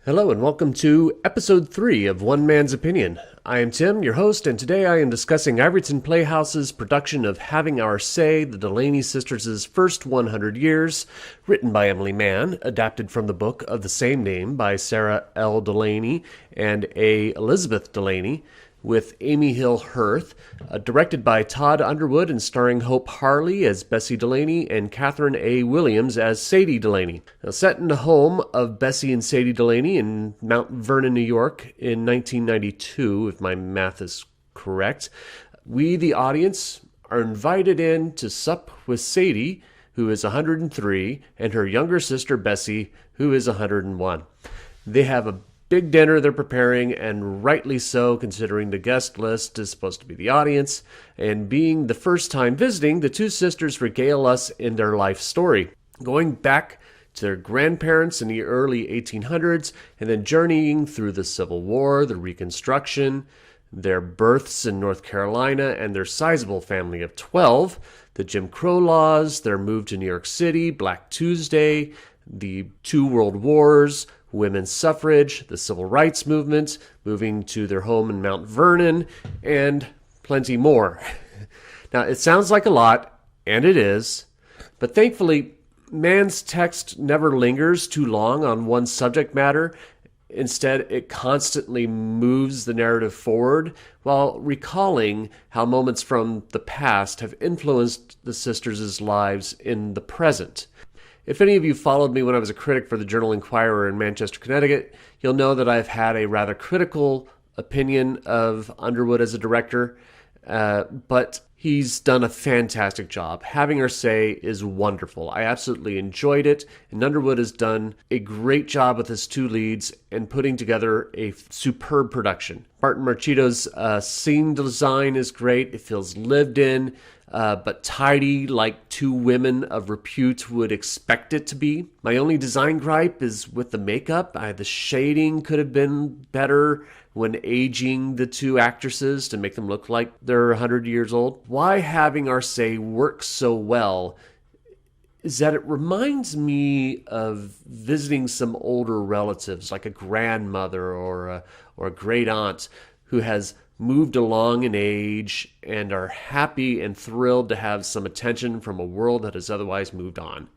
Hello and welcome to episode 3 of One Man's Opinion. I am Tim, your host, and today I am discussing Ivoryton Playhouse's production of Having Our Say, the Delany Sisters' First 100 Years, written by Emily Mann, adapted from the book of the same name by Sarah L. Delany and A. Elizabeth Delany, with Amy Hill Hirth, directed by Todd Underwood and starring Hope Harley as Bessie Delany and Catherine A. Williams as Sadie Delany. Now, set in the home of Bessie and Sadie Delany in Mount Vernon, New York in 1992, if my math is correct, we, the audience, are invited in to sup with Sadie, who is 103, and her younger sister Bessie, who is 101. They have a big dinner they're preparing, and rightly so, considering the guest list is supposed to be the audience. And being the first time visiting, the two sisters regale us in their life story, going back to their grandparents in the early 1800s, and then journeying through the Civil War, the Reconstruction, their births in North Carolina, and their sizable family of 12, the Jim Crow laws, their move to New York City, Black Tuesday, the two world wars, women's suffrage, the civil rights movement, moving to their home in Mount Vernon, and plenty more. Now, it sounds like a lot, and it is, but thankfully, Mann's text never lingers too long on one subject matter. Instead, it constantly moves the narrative forward while recalling how moments from the past have influenced the sisters' lives in the present. If any of you followed me when I was a critic for the Journal-Inquirer in Manchester, Connecticut, you'll know that I've had a rather critical opinion of Underwood as a director, but he's done a fantastic job. Having Her Say is wonderful. I absolutely enjoyed it, and Underwood has done a great job with his two leads and putting together a superb production. Martin Marchito's scene design is great. It feels lived in, but tidy, like two women of repute would expect it to be. My only design gripe is with the makeup. The shading could have been better when aging the two actresses to make them look like they're 100 years old. Why Having Our Say works so well is that it reminds me of visiting some older relatives, like a grandmother or a great aunt who has moved along in age and are happy and thrilled to have some attention from a world that has otherwise moved on.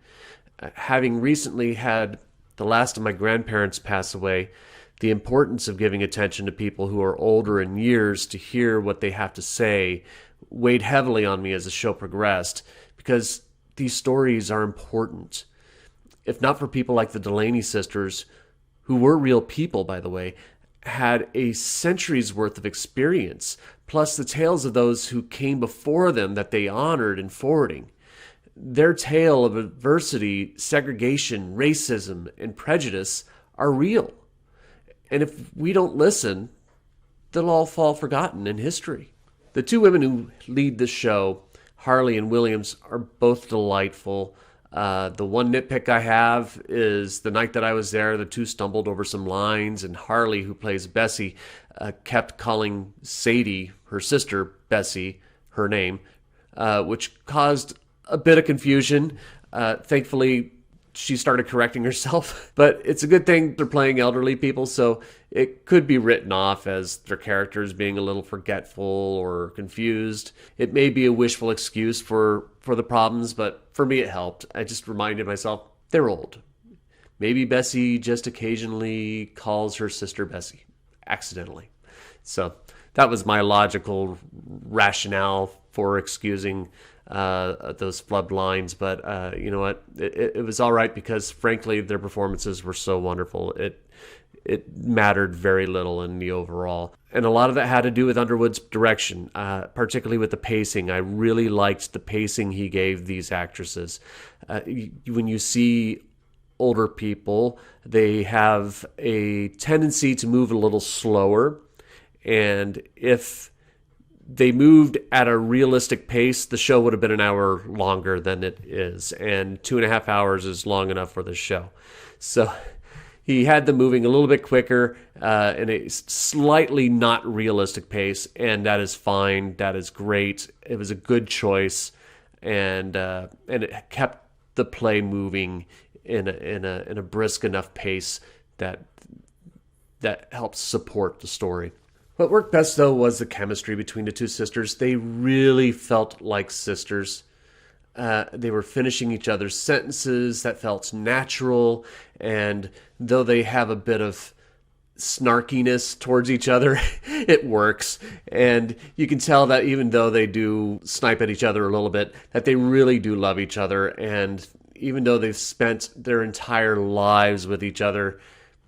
Having recently had the last of my grandparents pass away, the importance of giving attention to people who are older in years to hear what they have to say weighed heavily on me as the show progressed, because these stories are important. If not for people like the Delany sisters, who were real people, by the way, had a century's worth of experience, plus the tales of those who came before them that they honored in forwarding. Their tale of adversity, segregation, racism, and prejudice are real. And if we don't listen, they'll all fall forgotten in history. The two women who lead the show, Harley and Williams, are both delightful. The one nitpick I have is the night that I was there, the two stumbled over some lines, and Harley, who plays Bessie, kept calling Sadie, her sister, Bessie, her name, which caused a bit of confusion. Thankfully, she started correcting herself, but it's a good thing they're playing elderly people, so it could be written off as their characters being a little forgetful or confused. It may be a wishful excuse for the problems, but for me it helped. I just reminded myself, they're old. Maybe Bessie just occasionally calls her sister Bessie, accidentally. So that was my logical rationale for excusing those flubbed lines, but you know what? It was all right because, frankly, their performances were so wonderful. It mattered very little in the overall. And a lot of that had to do with Underwood's direction, particularly with the pacing. I really liked the pacing he gave these actresses. When you see older people, they have a tendency to move a little slower. And if they moved at a realistic pace, the show would have been an hour longer than it is. And 2.5 hours is long enough for the show. So he had them moving a little bit quicker in a slightly not realistic pace, and that is fine. That is great. It was a good choice, and it kept the play moving in a brisk enough pace that that helps support the story. What worked best, though, was the chemistry between the two sisters. They really felt like sisters. They were finishing each other's sentences that felt natural, and though they have a bit of snarkiness towards each other, it works. And you can tell that even though they do snipe at each other a little bit, that they really do love each other. And even though they've spent their entire lives with each other,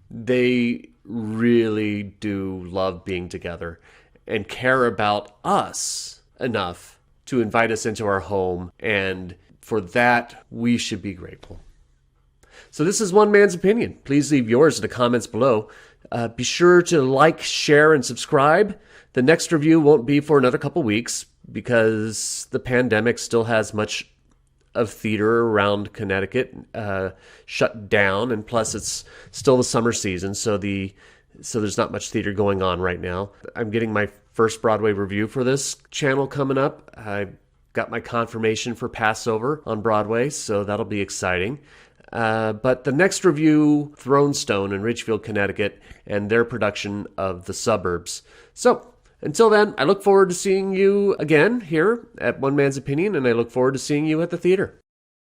they really do love being together and care about us enough to invite us into our home. And for that, we should be grateful. So this is One Man's Opinion. Please leave yours in the comments below. Be sure to like, share, and subscribe. The next review won't be for another couple weeks because the pandemic still has much of theater around Connecticut shut down, and plus it's still the summer season, so there's not much theater going on right now. I'm getting my first Broadway review for this channel coming up. I got my confirmation for Passover on Broadway, so that'll be exciting. But the next review, Thronestone in Ridgefield, Connecticut, and their production of The Suburbs. So, until then, I look forward to seeing you again here at One Man's Opinion, and I look forward to seeing you at the theater.